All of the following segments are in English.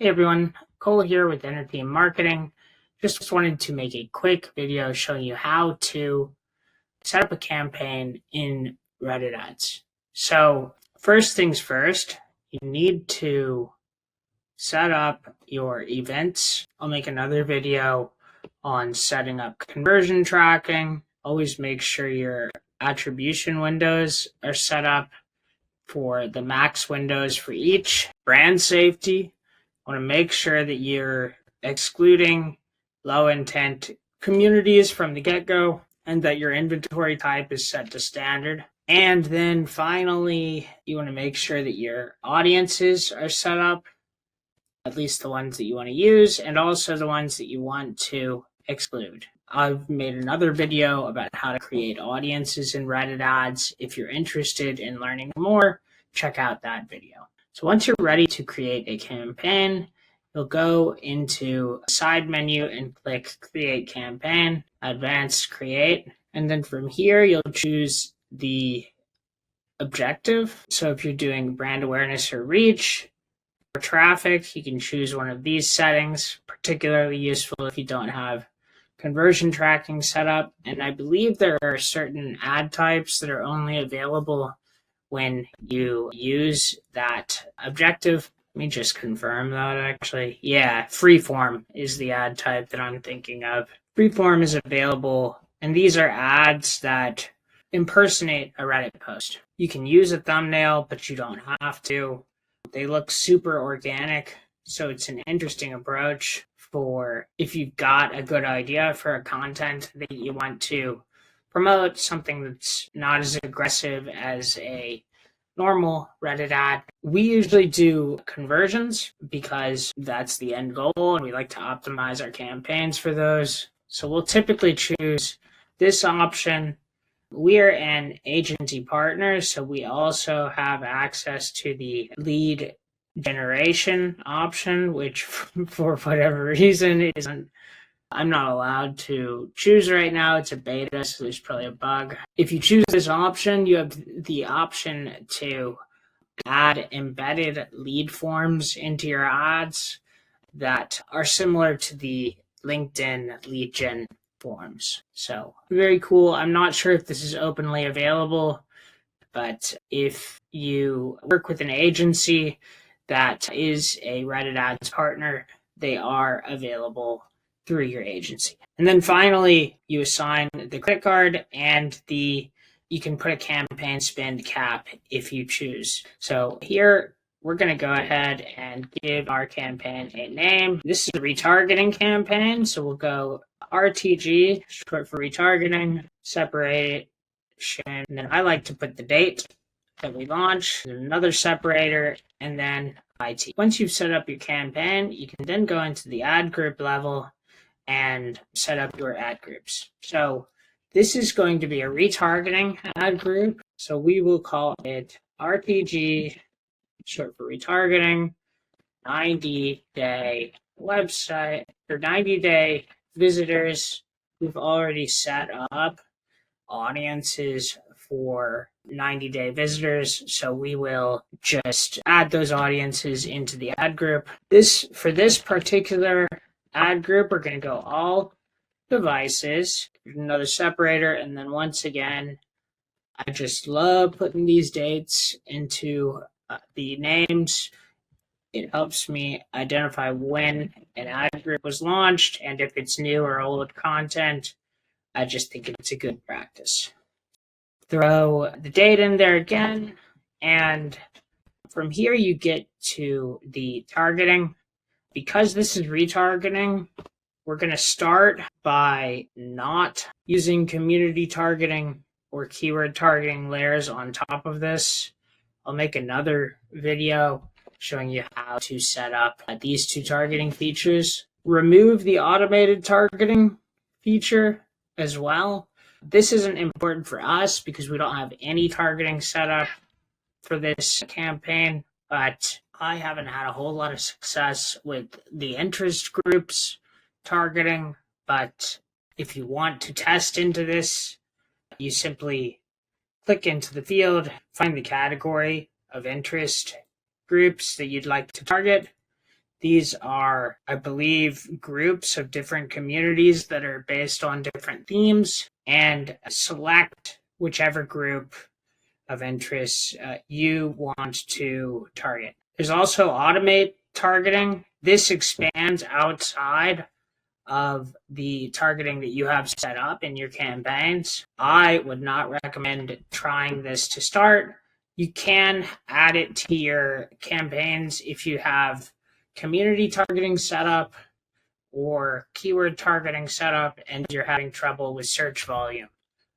Hey everyone, Cole here with Entertainment Marketing. Just wanted to make a quick video showing you how to set up a campaign in Reddit ads. So first things first, you need to set up your events. I'll make another video on setting up conversion tracking. Always make sure your attribution windows are set up for the max windows for each. Brand safety. Want to make sure that you're excluding low intent communities from the get-go and that your inventory type is set to standard. And then finally, you want to make sure that your audiences are set up, at least the ones that you want to use, and also the ones that you want to exclude. I've made another video about how to create audiences in Reddit ads. If you're interested in learning more, check out that video. So once you're ready to create a campaign, you'll go into a side menu and click Create Campaign, Advanced Create, and then from here you'll choose the objective. So if you're doing brand awareness or reach or traffic, you can choose one of these settings, particularly useful if you don't have conversion tracking set up. And I believe there are certain ad types that are only available when you use that objective. Let me just confirm that actually. Yeah, freeform is the ad type that I'm thinking of. Freeform is available, and these are ads that impersonate a Reddit post. You can use a thumbnail, but you don't have to. They look super organic, so it's an interesting approach for if you've got a good idea for a content that you want to promote, something that's not as aggressive as a normal Reddit ad. We usually do conversions because that's the end goal, and we like to optimize our campaigns for those. So we'll typically choose this option. We're an agency partner, so we also have access to the lead generation option, which for whatever reason isn't, I'm not allowed to choose right now. It's a beta, so there's probably a bug. If you choose this option, you have the option to add embedded lead forms into your ads that are similar to the LinkedIn lead gen forms. So very cool. I'm not sure if this is openly available, but if you work with an agency that is a Reddit ads partner, they are available through your agency. And then finally, you assign the credit card and you can put a campaign spend cap if you choose. So here we're going to go ahead and give our campaign a name. This is a retargeting campaign, so we'll go RTG, short for retargeting, separation, and then I like to put the date that we launch, another separator, and then IT. Once you've set up your campaign, you can then go into the ad group level and set up your ad groups. So this is going to be a retargeting ad group. So we will call it RTG, short for retargeting, 90-day website, or 90-day visitors. We've already set up audiences for 90-day visitors, so we will just add those audiences into the ad group. For this particular ad group, we're going to go all devices, another separator, and then once again, I just love putting these dates into the names. It helps me identify when an ad group was launched and if it's new or old content. I just think it's a good practice. Throw the date in there again, and from here you get to the targeting. Because this is retargeting, we're going to start by not using community targeting or keyword targeting layers on top of this. I'll make another video showing you how to set up these two targeting features. Remove the automated targeting feature as well. This isn't important for us because we don't have any targeting set up for this campaign, but I haven't had a whole lot of success with the interest groups targeting. But if you want to test into this, you simply click into the field, find the category of interest groups that you'd like to target, These are, I believe, groups of different communities that are based on different themes, and select whichever group of interests you want to target. There's also automate targeting. This expands outside of the targeting that you have set up in your campaigns. I would not recommend trying this to start. You can add it to your campaigns if you have community targeting set up or keyword targeting set up and you're having trouble with search volume.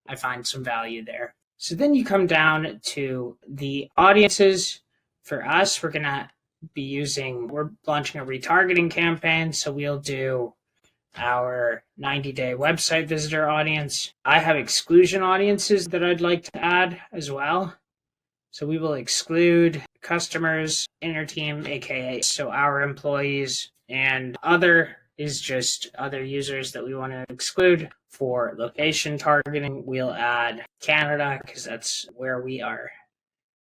I find some value there. So then you come down to the audiences. For us, we're launching a retargeting campaign, so we'll do our 90-day website visitor audience. I have exclusion audiences that I'd like to add as well. So we will exclude customers, inner team, aka so our employees, and other is just other users that we want to exclude. For location targeting, we'll add Canada because that's where we are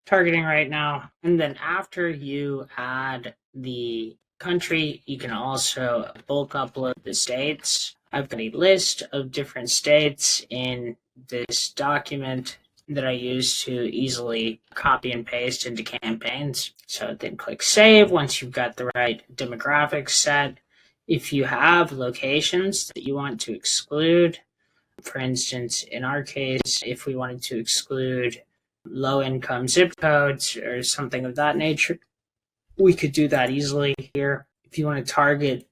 targeting right now. And then after you add the country, you can also bulk upload the states. I've got a list of different states in this document that I use to easily copy and paste into campaigns. So then click save once you've got the right demographics set. If you have locations that you want to exclude, for instance, in our case, if we wanted to exclude low-income zip codes or something of that nature, we could do that easily here. If you want to target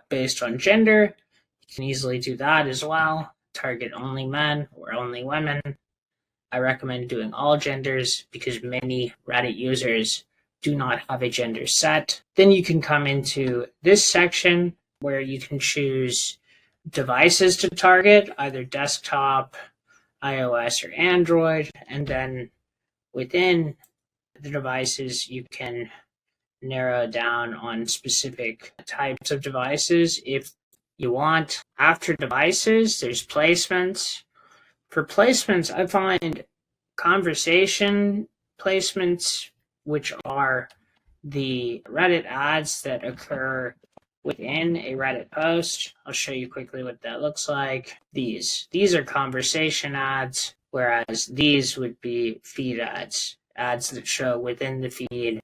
based on gender, you can easily do that as well. Target only men or only women. I recommend doing all genders because many Reddit users do not have a gender set. Then you can come into this section where you can choose devices to target, either desktop, iOS, or Android. And then within the devices, you can narrow down on specific types of devices if you want. After devices, there's placements. For placements, I find conversation placements, which are the Reddit ads that occur within a Reddit post. I'll show you quickly what that looks like. These are conversation ads, whereas these would be feed ads that show within the feed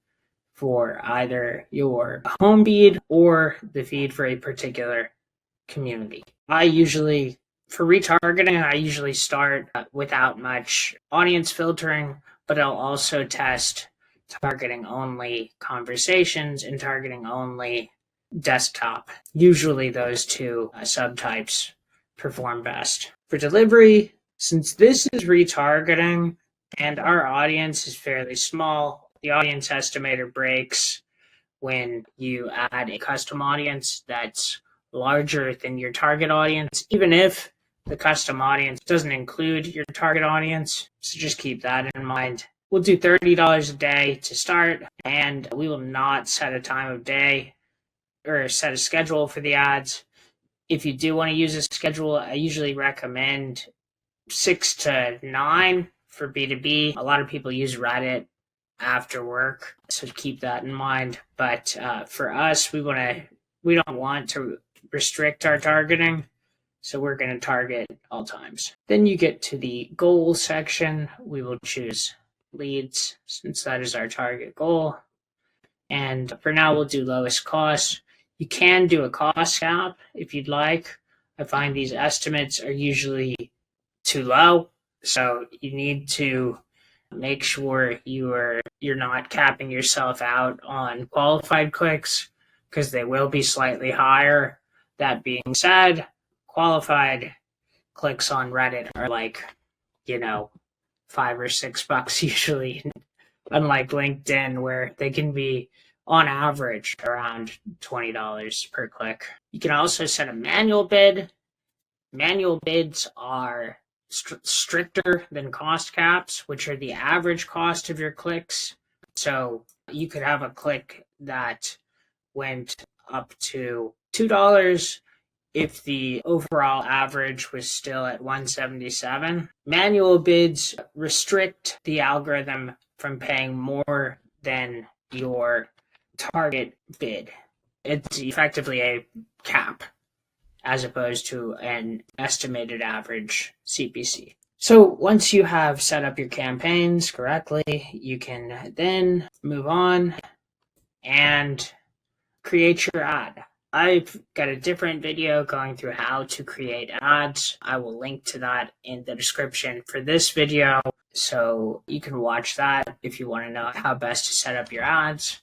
for either your home feed or the feed for a particular community. For retargeting, I usually start without much audience filtering, but I'll also test targeting only conversations and targeting only desktop. Usually those two subtypes perform best. For delivery, since this is retargeting and our audience is fairly small, the audience estimator breaks when you add a custom audience that's larger than your target audience, even if the custom audience doesn't include your target audience. So just keep that in mind. We'll do $30 a day to start, and we will not set a time of day or set a schedule for the ads. If you do want to use a schedule, I usually recommend 6 to 9 for B2B. A lot of people use Reddit after work, so keep that in mind. But for us, we don't want to restrict our targeting, so we're going to target all times. Then you get to the goal section. We will choose leads since that is our target goal. And for now, we'll do lowest cost. You can do a cost cap if you'd like. I find these estimates are usually too low, so you need to make sure you're not capping yourself out on qualified clicks because they will be slightly higher. That being said, qualified clicks on Reddit are like, $5 or $6 usually, unlike LinkedIn where they can be on average around $20 per click. You can also set a manual bid. Manual bids are stricter than cost caps, which are the average cost of your clicks. So you could have a click that went up to $2 if the overall average was still at $177. Manual bids restrict the algorithm from paying more than your target bid. It's effectively a cap as opposed to an estimated average CPC. So once you have set up your campaigns correctly, you can then move on and create your ad. I've got a different video going through how to create ads. I will link to that in the description for this video, so you can watch that if you want to know how best to set up your ads.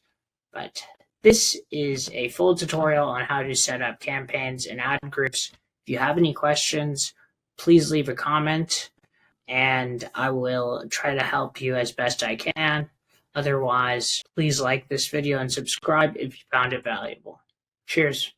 But this is a full tutorial on how to set up campaigns and ad groups. If you have any questions, please leave a comment and I will try to help you as best I can. Otherwise, please like this video and subscribe if you found it valuable. Cheers.